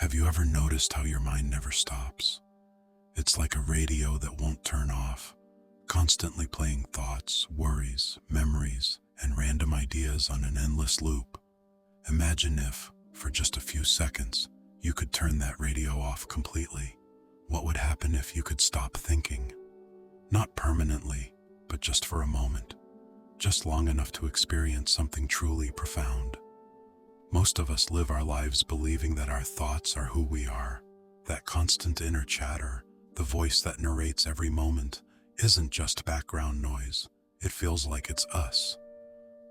Have you ever noticed how your mind never stops? It's like a radio that won't turn off, constantly playing thoughts, worries, memories, and random ideas on an endless loop. Imagine if, for just a few seconds, you could turn that radio off completely. What would happen if you could stop thinking? Not permanently, but just for a moment. Just long enough to experience something truly profound. Most of us live our lives believing that our thoughts are who we are. That constant inner chatter, the voice that narrates every moment, isn't just background noise. It feels like it's us.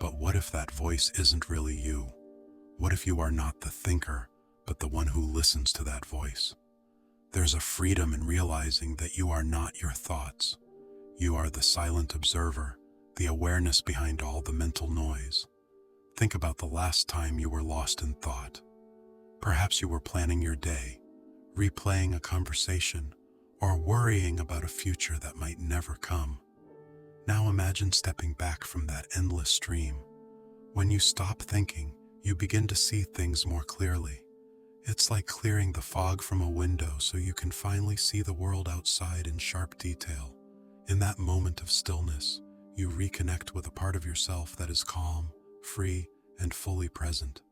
But what if that voice isn't really you? What if you are not the thinker, but the one who listens to that voice? There's a freedom in realizing that you are not your thoughts. You are the silent observer, the awareness behind all the mental noise. Think about the last time you were lost in thought. Perhaps you were planning your day, replaying a conversation, or worrying about a future that might never come. Now imagine stepping back from that endless stream. When you stop thinking, you begin to see things more clearly. It's like clearing the fog from a window so you can finally see the world outside in sharp detail. In that moment of stillness, you reconnect with a part of yourself that is calm, free, and fully present.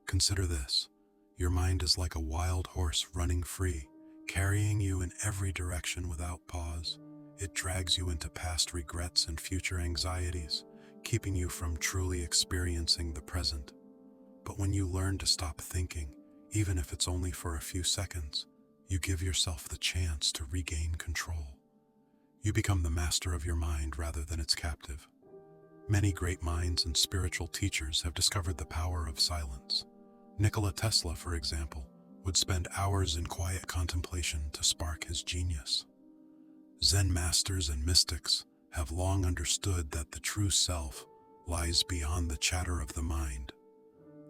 Consider this. Your mind is like a wild horse running free, carrying you in every direction without pause. It drags you into past regrets and future anxieties, keeping you from truly experiencing the present. But when you learn to stop thinking, even if it's only for a few seconds, you give yourself the chance to regain control. You become the master of your mind rather than its captive. Many great minds and spiritual teachers have discovered the power of silence. Nikola Tesla, for example, would spend hours in quiet contemplation to spark his genius. Zen masters and mystics have long understood that the true self lies beyond the chatter of the mind.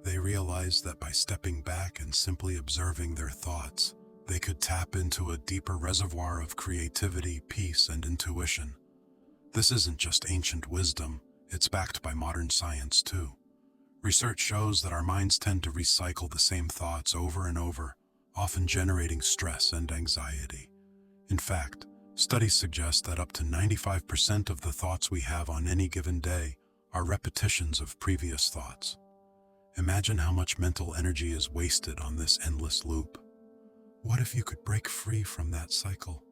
They realized that by stepping back and simply observing their thoughts, they could tap into a deeper reservoir of creativity, peace, and intuition. This isn't just ancient wisdom. It's backed by modern science too. Research shows that our minds tend to recycle the same thoughts over and over, often generating stress and anxiety. In fact, studies suggest that up to 95% of the thoughts we have on any given day are repetitions of previous thoughts. Imagine how much mental energy is wasted on this endless loop. What if you could break free from that cycle?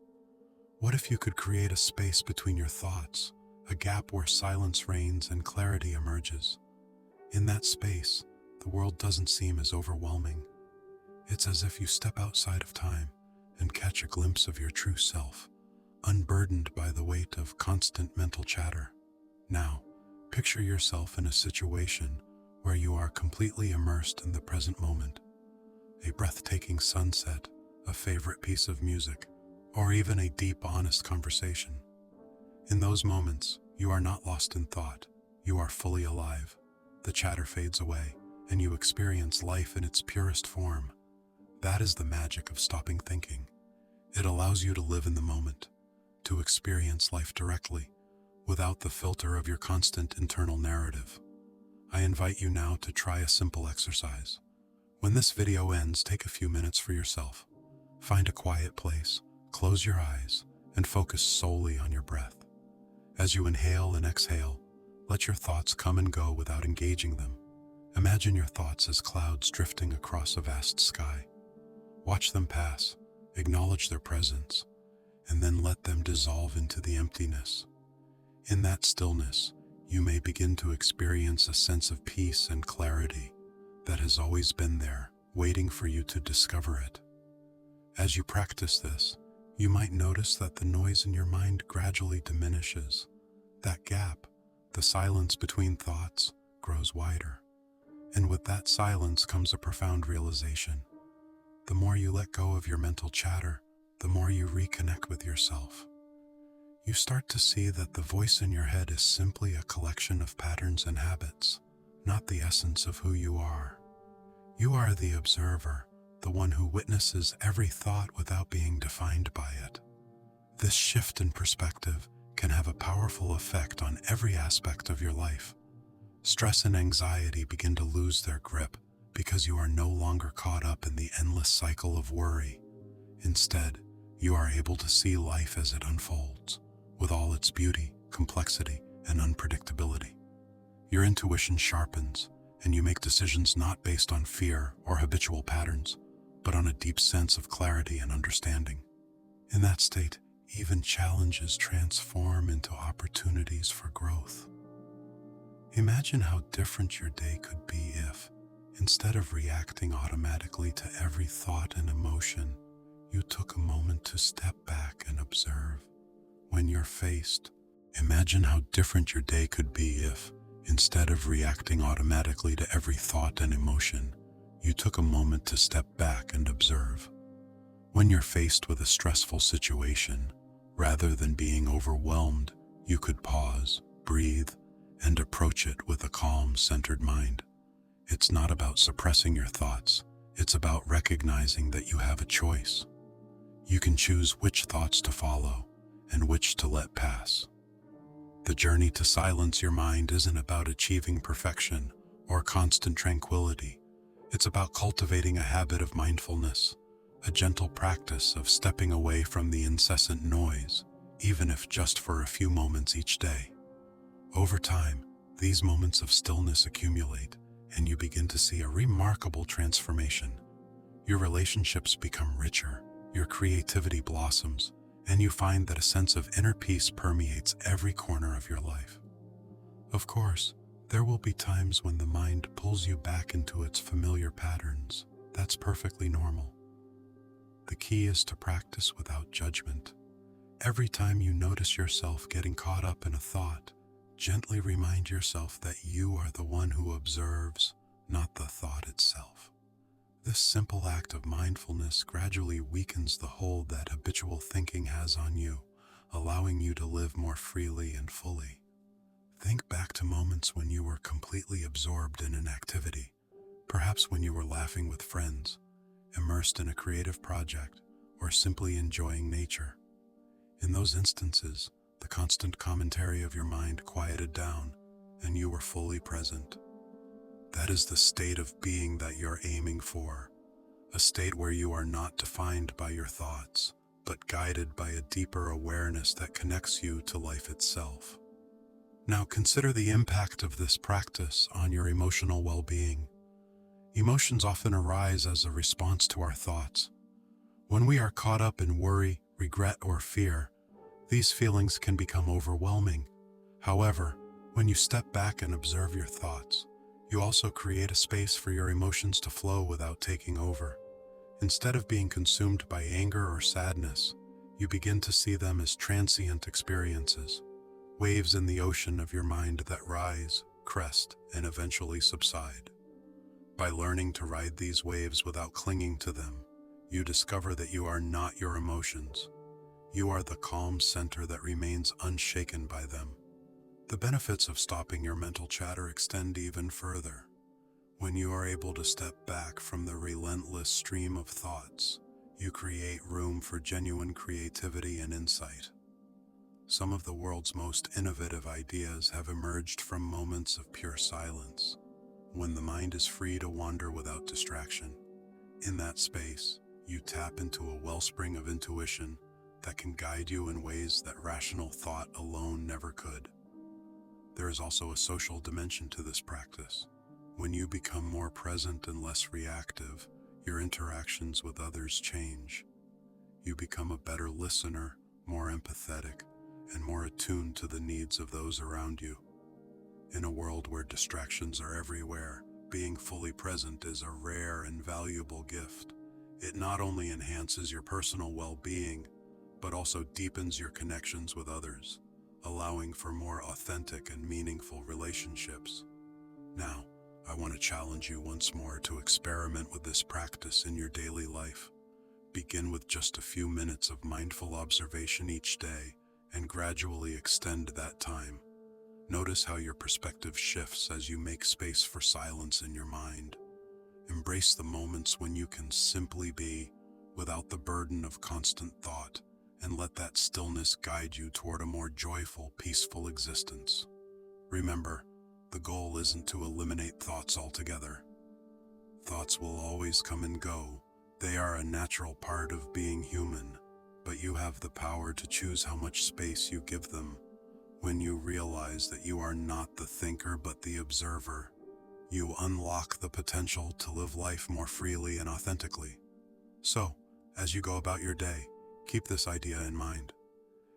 What if you could create a space between your thoughts? A gap where silence reigns and clarity emerges. In that space, the world doesn't seem as overwhelming. It's as if you step outside of time and catch a glimpse of your true self, unburdened by the weight of constant mental chatter. Now, picture yourself in a situation where you are completely immersed in the present moment. A breathtaking sunset, a favorite piece of music, or even a deep, honest conversation. In those moments, you are not lost in thought. You are fully alive. The chatter fades away, and you experience life in its purest form. That is the magic of stopping thinking. It allows you to live in the moment, to experience life directly, without the filter of your constant internal narrative. I invite you now to try a simple exercise. When this video ends, take a few minutes for yourself. Find a quiet place, close your eyes, and focus solely on your breath. As you inhale and exhale, let your thoughts come and go without engaging them. Imagine your thoughts as clouds drifting across a vast sky. Watch them pass, acknowledge their presence, and then let them dissolve into the emptiness. In that stillness, you may begin to experience a sense of peace and clarity that has always been there, waiting for you to discover it. As you practice this, you might notice that the noise in your mind gradually diminishes. That gap, the silence between thoughts, grows wider. And with that silence comes a profound realization. The more you let go of your mental chatter, the more you reconnect with yourself. You start to see that the voice in your head is simply a collection of patterns and habits, not the essence of who you are. You are the observer, the one who witnesses every thought without being defined by it. This shift in perspective can have a powerful effect on every aspect of your life. Stress and anxiety begin to lose their grip because you are no longer caught up in the endless cycle of worry. Instead, you are able to see life as it unfolds, with all its beauty, complexity, and unpredictability. Your intuition sharpens, and you make decisions not based on fear or habitual patterns, but on a deep sense of clarity and understanding. In that state, even challenges transform into opportunities for growth. Imagine how different your day could be if, instead of reacting automatically to every thought and emotion, you took a moment to step back and observe. When you're faced, imagine how different your day could be if, instead of reacting automatically to every thought and emotion, you took a moment to step back and observe. When you're faced with a stressful situation, rather than being overwhelmed, you could pause, breathe, and approach it with a calm, centered mind. It's not about suppressing your thoughts. It's about recognizing that you have a choice. You can choose which thoughts to follow and which to let pass. The journey to silence your mind isn't about achieving perfection or constant tranquility. It's about cultivating a habit of mindfulness, a gentle practice of stepping away from the incessant noise, even if just for a few moments each day. Over time, these moments of stillness accumulate, and you begin to see a remarkable transformation. Your relationships become richer, your creativity blossoms, and you find that a sense of inner peace permeates every corner of your life. Of course, there will be times when the mind pulls you back into its familiar patterns. That's perfectly normal. The key is to practice without judgment. Every time you notice yourself getting caught up in a thought, gently remind yourself that you are the one who observes, not the thought itself. This simple act of mindfulness gradually weakens the hold that habitual thinking has on you, allowing you to live more freely and fully. Think back to moments when you were completely absorbed in an activity, perhaps when you were laughing with friends, immersed in a creative project, or simply enjoying nature. In those instances, the constant commentary of your mind quieted down, and you were fully present. That is the state of being that you're aiming for, a state where you are not defined by your thoughts, but guided by a deeper awareness that connects you to life itself. Now consider the impact of this practice on your emotional well-being. Emotions often arise as a response to our thoughts. When we are caught up in worry, regret, or fear, these feelings can become overwhelming. However, when you step back and observe your thoughts, you also create a space for your emotions to flow without taking over. Instead of being consumed by anger or sadness, you begin to see them as transient experiences, waves in the ocean of your mind that rise, crest, and eventually subside. By learning to ride these waves without clinging to them, you discover that you are not your emotions. You are the calm center that remains unshaken by them. The benefits of stopping your mental chatter extend even further. When you are able to step back from the relentless stream of thoughts, you create room for genuine creativity and insight. Some of the world's most innovative ideas have emerged from moments of pure silence, when the mind is free to wander without distraction. In that space, you tap into a wellspring of intuition that can guide you in ways that rational thought alone never could. There is also a social dimension to this practice. When you become more present and less reactive, your interactions with others change. You become a better listener, more empathetic, and more attuned to the needs of those around you. In a world where distractions are everywhere, being fully present is a rare and valuable gift. It not only enhances your personal well-being, but also deepens your connections with others, allowing for more authentic and meaningful relationships. Now, I want to challenge you once more to experiment with this practice in your daily life. Begin with just a few minutes of mindful observation each day and gradually extend that time. Notice how your perspective shifts as you make space for silence in your mind. Embrace the moments when you can simply be, without the burden of constant thought, and let that stillness guide you toward a more joyful, peaceful existence. Remember, the goal isn't to eliminate thoughts altogether. thoughts will always come and go. They are a natural part of being human, but you have the power to choose how much space you give them. When you realize that you are not the thinker but the observer, you unlock the potential to live life more freely and authentically. So, as you go about your day, keep this idea in mind.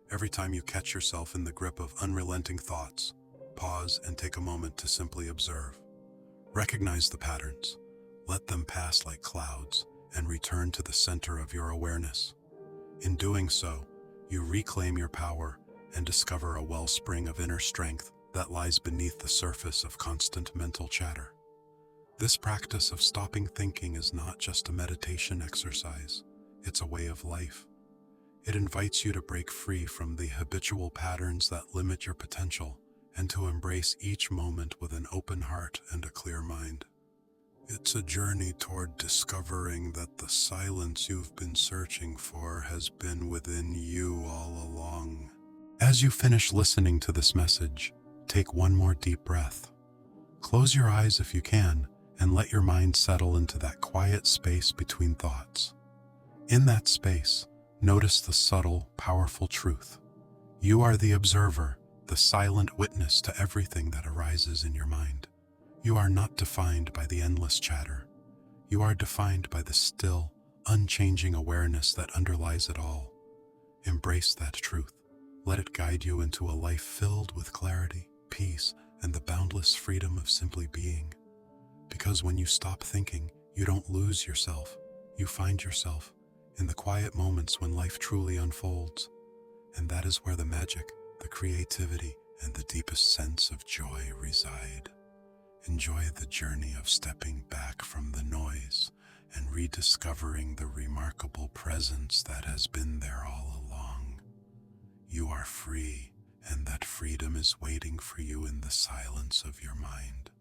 Every time you catch yourself in the grip of unrelenting thoughts, pause and take a moment to simply observe. Recognize the patterns, let them pass like clouds, and return to the center of your awareness. In doing so, you reclaim your power and discover a wellspring of inner strength that lies beneath the surface of constant mental chatter. This practice of stopping thinking is not just a meditation exercise, it's a way of life. It invites you to break free from the habitual patterns that limit your potential and to embrace each moment with an open heart and a clear mind. It's a journey toward discovering that the silence you've been searching for has been within you all along. As you finish listening to this message, take one more deep breath. Close your eyes if you can, and let your mind settle into that quiet space between thoughts. In that space, notice the subtle, powerful truth. You are the observer, the silent witness to everything that arises in your mind. You are not defined by the endless chatter. You are defined by the still, unchanging awareness that underlies it all. Embrace that truth. Let it guide you into a life filled with clarity, peace, and the boundless freedom of simply being. Because when you stop thinking, you don't lose yourself. You find yourself in the quiet moments when life truly unfolds. And that is where the magic, the creativity, and the deepest sense of joy reside. Enjoy the journey of stepping back from the noise and rediscovering the remarkable presence that has been there all along. You are free, and that freedom is waiting for you in the silence of your mind.